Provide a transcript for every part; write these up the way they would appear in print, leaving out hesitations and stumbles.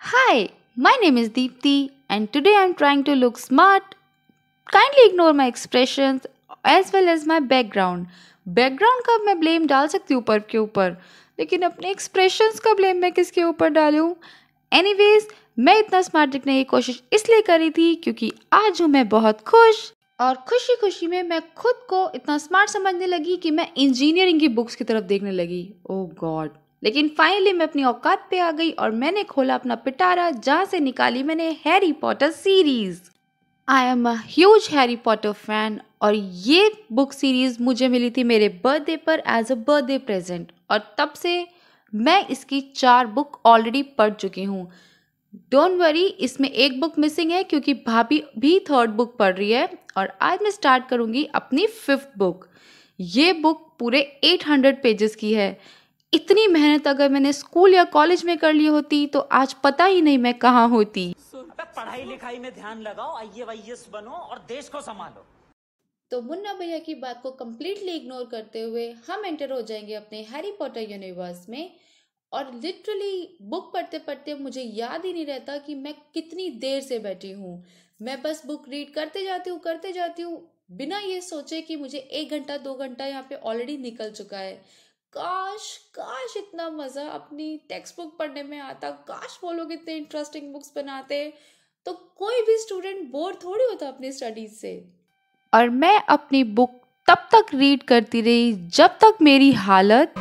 Hi, my name is Deepti and today I'm trying to look smart. Kindly ignore my expressions as well as my background. Background का मैं blame डाल सकती हूँ ऊपर के ऊपर, लेकिन अपने एक्सप्रेशंस का ब्लेम मैं किसके ऊपर डालूँ? एनीवेज, मैं इतना स्मार्ट दिखने की कोशिश इसलिए करी थी क्योंकि आज हूँ मैं बहुत खुश और खुशी खुशी में मैं खुद को इतना स्मार्ट समझने लगी कि मैं इंजीनियरिंग की बुक्स की तरफ देखने लगी। ओह गॉड। लेकिन फाइनली मैं अपनी औकात पे आ गई और मैंने खोला अपना पिटारा जहाँ से निकाली मैंने Harry Potter series. I am a huge Harry Potter fan और ये बुक सीरीज मुझे मिली थी मेरे बर्थडे पर एज अ बर्थडे प्रेजेंट और तब से मैं इसकी 4 बुक ऑलरेडी पढ़ चुकी हूँ। डोंट वरी, इसमें एक बुक मिसिंग है क्योंकि भाभी भी 3rd बुक पढ़ रही है और आज मैं स्टार्ट करूँगी अपनी 5th बुक। ये बुक पूरे 800 पेजेस की है। इतनी मेहनत अगर मैंने स्कूल या कॉलेज में कर ली होती तो आज पता ही नहीं मैं कहाँ होती। पढ़ाई लिखाई में ध्यान लगाओ, IAS बनो और देश को संभालो। तो मुन्ना भैया की बात को कम्प्लीटली इग्नोर करते हुए हम एंटर हो जाएंगे अपने हैरी पॉटर यूनिवर्स में। और लिटरली बुक पढ़ते पढ़ते मुझे याद ही नहीं रहता कि मैं कितनी देर से बैठी हूँ। मैं बस बुक रीड करते जाती हूँ बिना ये सोचे कि मुझे 1 घंटा 2 घंटा यहाँ पे ऑलरेडी निकल चुका है। काश काश इतना मजा अपनी टेक्स्ट बुक पढ़ने में आता। काश वो लोग इतने इंटरेस्टिंग बुक्स बनाते तो कोई भी स्टूडेंट बोर थोड़ी होता अपनी स्टडीज से। और मैं अपनी बुक तब तक रीड करती रही जब तक मेरी हालत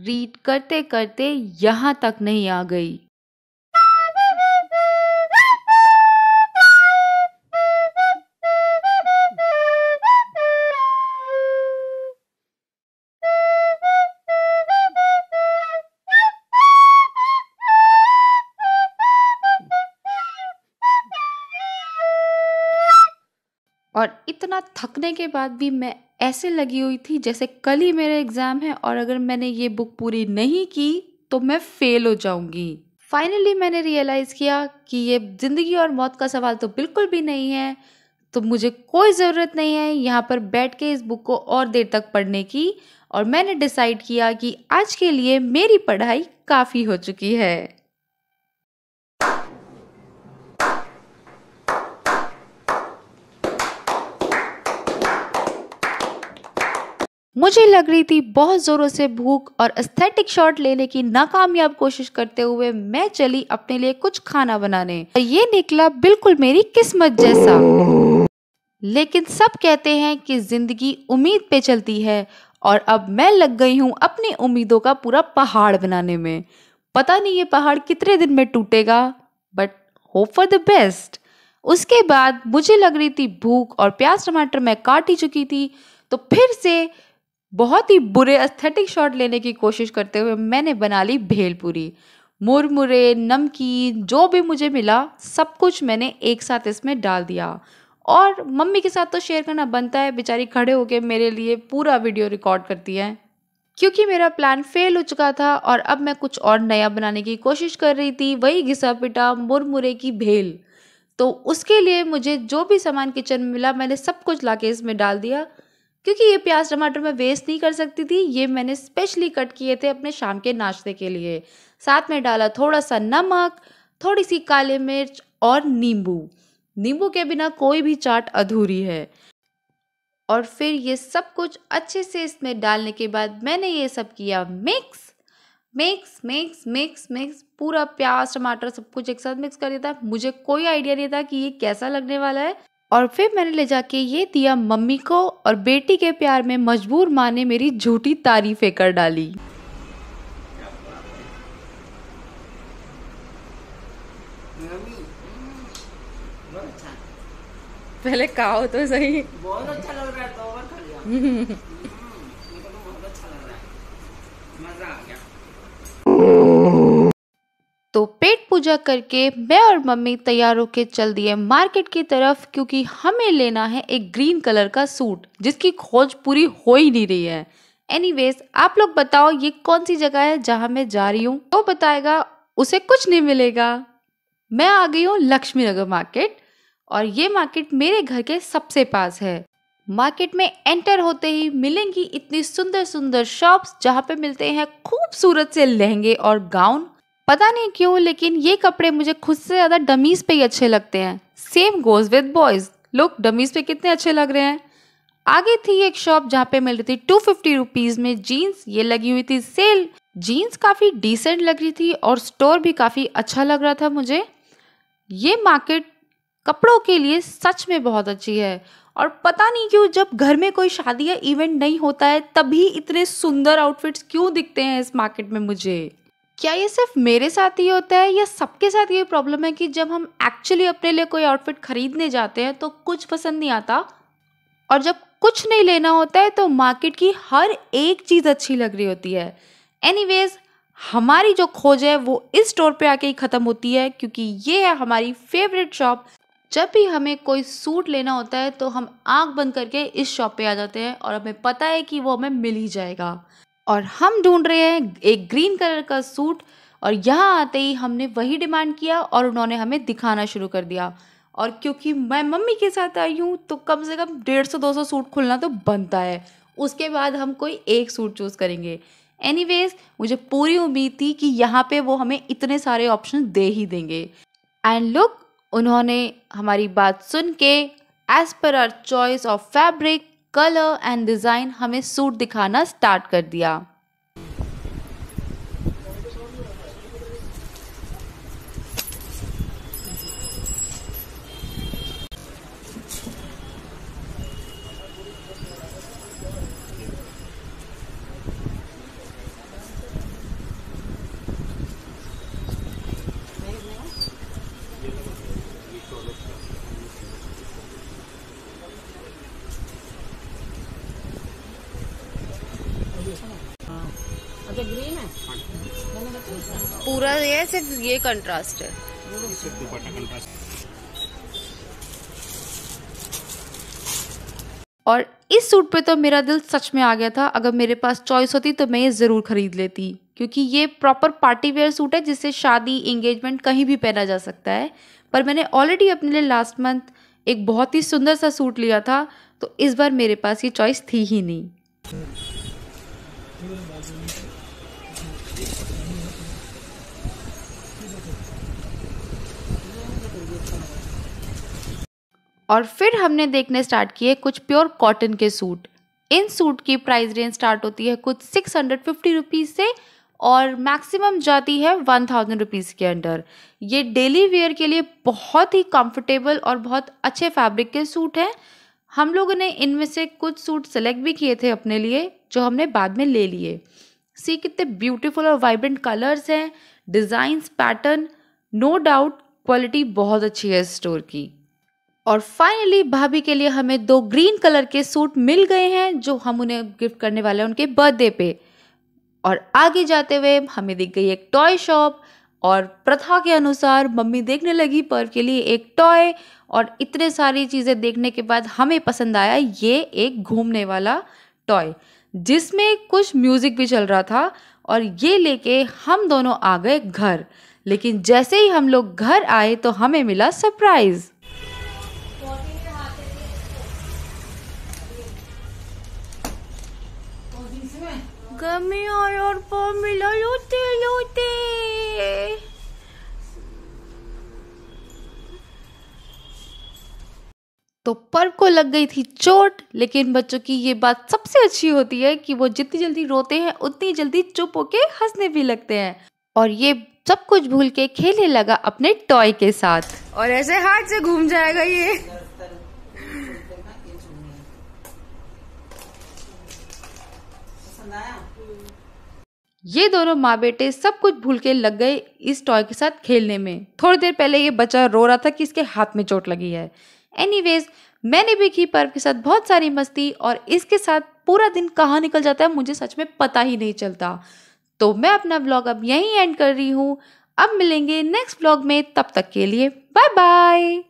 रीड करते करते यहाँ तक नहीं आ गई। और इतना थकने के बाद भी मैं ऐसे लगी हुई थी जैसे कल ही मेरा एग्जाम है और अगर मैंने ये बुक पूरी नहीं की तो मैं फेल हो जाऊंगी। फाइनली मैंने रियलाइज किया कि ये जिंदगी और मौत का सवाल तो बिल्कुल भी नहीं है, तो मुझे कोई ज़रूरत नहीं है यहाँ पर बैठ के इस बुक को और देर तक पढ़ने की। और मैंने डिसाइड किया कि आज के लिए मेरी पढ़ाई काफ़ी हो चुकी है। मुझे लग रही थी बहुत जोरों से भूख और एस्थेटिक शॉट लेने की नाकामयाब कोशिश करते हुए मैं चली अपने लिए कुछ खाना बनाने। ये निकला बिल्कुल मेरी किस्मत जैसा। लेकिन सब कहते हैं कि जिंदगी उम्मीद पे चलती है और अब मैं लग गई हूँ अपनी उम्मीदों का पूरा पहाड़ बनाने में। पता नहीं ये पहाड़ कितने दिन में टूटेगा, but hope for the best. उसके बाद मुझे लग रही थी भूख और प्याज टमाटर मैं काट ही चुकी थी, तो फिर से बहुत ही बुरे एस्थेटिक शॉट लेने की कोशिश करते हुए मैंने बना ली भेलपूरी। मुरमुरे, नमकीन, जो भी मुझे मिला सब कुछ मैंने एक साथ इसमें डाल दिया और मम्मी के साथ तो शेयर करना बनता है। बेचारी खड़े होके मेरे लिए पूरा वीडियो रिकॉर्ड करती है क्योंकि मेरा प्लान फेल हो चुका था और अब मैं कुछ और नया बनाने की कोशिश कर रही थी, वही घिसा पिटा मुरमुरे की भेल। तो उसके लिए मुझे जो भी सामान किचन में मिला मैंने सब कुछ लाके इसमें डाल दिया क्योंकि ये प्याज टमाटर मैं वेस्ट नहीं कर सकती थी। ये मैंने स्पेशली कट किए थे अपने शाम के नाश्ते के लिए। साथ में डाला थोड़ा सा नमक, थोड़ी सी काली मिर्च और नींबू। नींबू के बिना कोई भी चाट अधूरी है। और फिर ये सब कुछ अच्छे से इसमें डालने के बाद मैंने ये सब किया mix mix mix mix mix. पूरा प्याज टमाटर सब कुछ एक साथ मिक्स कर दिया था। मुझे कोई आइडिया नहीं था कि ये कैसा लगने वाला है। और फिर मैंने ले जाके ये दिया मम्मी को और बेटी के प्यार में मजबूर माँ ने मेरी झूठी तारीफें कर डाली। पहले खाओ तो सही। बहुत अच्छा लग रहा है, 2 बार खा लिया। मेरे को तो बहुत अच्छा लग रहा है, मजा आ गया। तो पेट पूजा करके मैं और मम्मी तैयार होके चल दिए मार्केट की तरफ, क्योंकि हमें लेना है एक ग्रीन कलर का सूट जिसकी खोज पूरी हो ही नहीं रही है। एनीवेज, आप लोग बताओ ये कौन सी जगह है जहां मैं जा रही हूँ? तो बताएगा उसे कुछ नहीं मिलेगा। मैं आ गई हूँ लक्ष्मी नगर मार्केट, और ये मार्केट मेरे घर के सबसे पास है। मार्केट में एंटर होते ही मिलेंगी इतनी सुंदर सुंदर शॉप्स जहाँ पे मिलते हैं खूबसूरत से लहंगे और गाउन। पता नहीं क्यों, लेकिन ये कपड़े मुझे खुद से ज्यादा डमीज पे ही अच्छे लगते हैं। सेम गोज विद बॉयज, लोग डमीज पे कितने अच्छे लग रहे हैं। आगे थी एक शॉप जहाँ पे मिल रही थी 250 रुपीज में जीन्स। ये लगी हुई थी सेल। जीन्स काफी डिसेंट लग रही थी और स्टोर भी काफी अच्छा लग रहा था मुझे। ये मार्केट कपड़ों के लिए सच में बहुत अच्छी है, और पता नहीं क्यों जब घर में कोई शादी या इवेंट नहीं होता है तभी इतने सुंदर आउटफिट्स क्यों दिखते हैं इस मार्केट में मुझे। क्या ये सिर्फ मेरे साथ ही होता है या सबके साथ ये प्रॉब्लम है कि जब हम एक्चुअली अपने लिए कोई आउटफिट खरीदने जाते हैं तो कुछ पसंद नहीं आता, और जब कुछ नहीं लेना होता है तो मार्केट की हर एक चीज अच्छी लग रही होती है। एनीवेज, हमारी जो खोज है वो इस स्टोर पे आके ही खत्म होती है, क्योंकि ये है हमारी फेवरेट शॉप। जब भी हमें कोई सूट लेना होता है तो हम आंख बंद करके इस शॉप पे आ जाते हैं, और हमें पता है कि वो हमें मिल ही जाएगा। और हम ढूंढ रहे हैं एक ग्रीन कलर का सूट, और यहाँ आते ही हमने वही डिमांड किया और उन्होंने हमें दिखाना शुरू कर दिया। और क्योंकि मैं मम्मी के साथ आई हूँ तो कम से कम 150-200 सूट खुलना तो बनता है, उसके बाद हम कोई एक सूट चूज करेंगे। एनीवेज, मुझे पूरी उम्मीद थी कि यहाँ पे वो हमें इतने सारे ऑप्शन दे ही देंगे। एंड लुक, उन्होंने हमारी बात सुन के एज पर our choice of fabric, colour and design हमें सूट दिखाना स्टार्ट कर दिया। अच्छा, ग्रीन है। पूरा ये सिर्फ ये कंट्रास्ट है। और इस सूट पे तो मेरा दिल सच में आ गया था। अगर मेरे पास चॉइस होती तो मैं ये ज़रूर खरीद लेती, क्योंकि ये प्रॉपर पार्टी वेयर सूट है जिसे शादी, एंगेजमेंट कहीं भी पहना जा सकता है। पर मैंने ऑलरेडी अपने लिए लास्ट मंथ एक बहुत ही सुंदर सा सूट लिया था, तो इस बार मेरे पास ये चॉइस थी ही नहीं। और फिर हमने देखने स्टार्ट किए कुछ प्योर कॉटन के सूट। इन सूट की प्राइस रेंज स्टार्ट होती है कुछ 650 रुपीज़ से और मैक्सिमम जाती है 1000 रुपीज़ के अंडर। ये डेली वेयर के लिए बहुत ही कंफर्टेबल और बहुत अच्छे फैब्रिक के सूट हैं। हम लोगों ने इनमें से कुछ सूट सेलेक्ट भी किए थे अपने लिए, जो हमने बाद में ले लिए। सी कितने ब्यूटीफुल और वाइब्रेंट कलर्स हैं, designs, patterns, no doubt quality बहुत अच्छी है इस स्टोर की। और फाइनली भाभी के लिए हमें 2 ग्रीन कलर के सूट मिल गए हैं, जो हम उन्हें गिफ्ट करने वाले हैं उनके बर्थडे पे। और आगे जाते हुए हमें दिख गई एक टॉय शॉप, और प्रथा के अनुसार मम्मी देखने लगी पर्व के लिए एक टॉय। और इतने सारी चीज़ें देखने के बाद हमें पसंद आया ये एक घूमने वाला टॉय, जिसमें कुछ म्यूज़िक भी चल रहा था। और ये लेके हम दोनों आ गए घर। लेकिन जैसे ही हम लोग घर आए तो हमें मिला सरप्राइज़। गमी और पर मिला लूटे लूटे। तो पर्व को लग गई थी चोट, लेकिन बच्चों की ये बात सबसे अच्छी होती है कि वो जितनी जल्दी रोते हैं उतनी जल्दी चुप होके हंसने भी लगते हैं। और ये सब कुछ भूल के खेलने लगा अपने टॉय के साथ, और ऐसे हाथ से घूम जाएगा ये। ये दोनों माँ बेटे सब कुछ भूल के लग गए इस टॉय के साथ खेलने में। थोड़ी देर पहले ये बच्चा रो रहा था कि इसके हाथ में चोट लगी है। एनीवेज, मैंने भी की पर्व के साथ बहुत सारी मस्ती और इसके साथ पूरा दिन कहाँ निकल जाता है मुझे सच में पता ही नहीं चलता। तो मैं अपना व्लॉग अब यहीं एंड कर रही हूँ। अब मिलेंगे नेक्स्ट व्लॉग में, तब तक के लिए बाय बाय।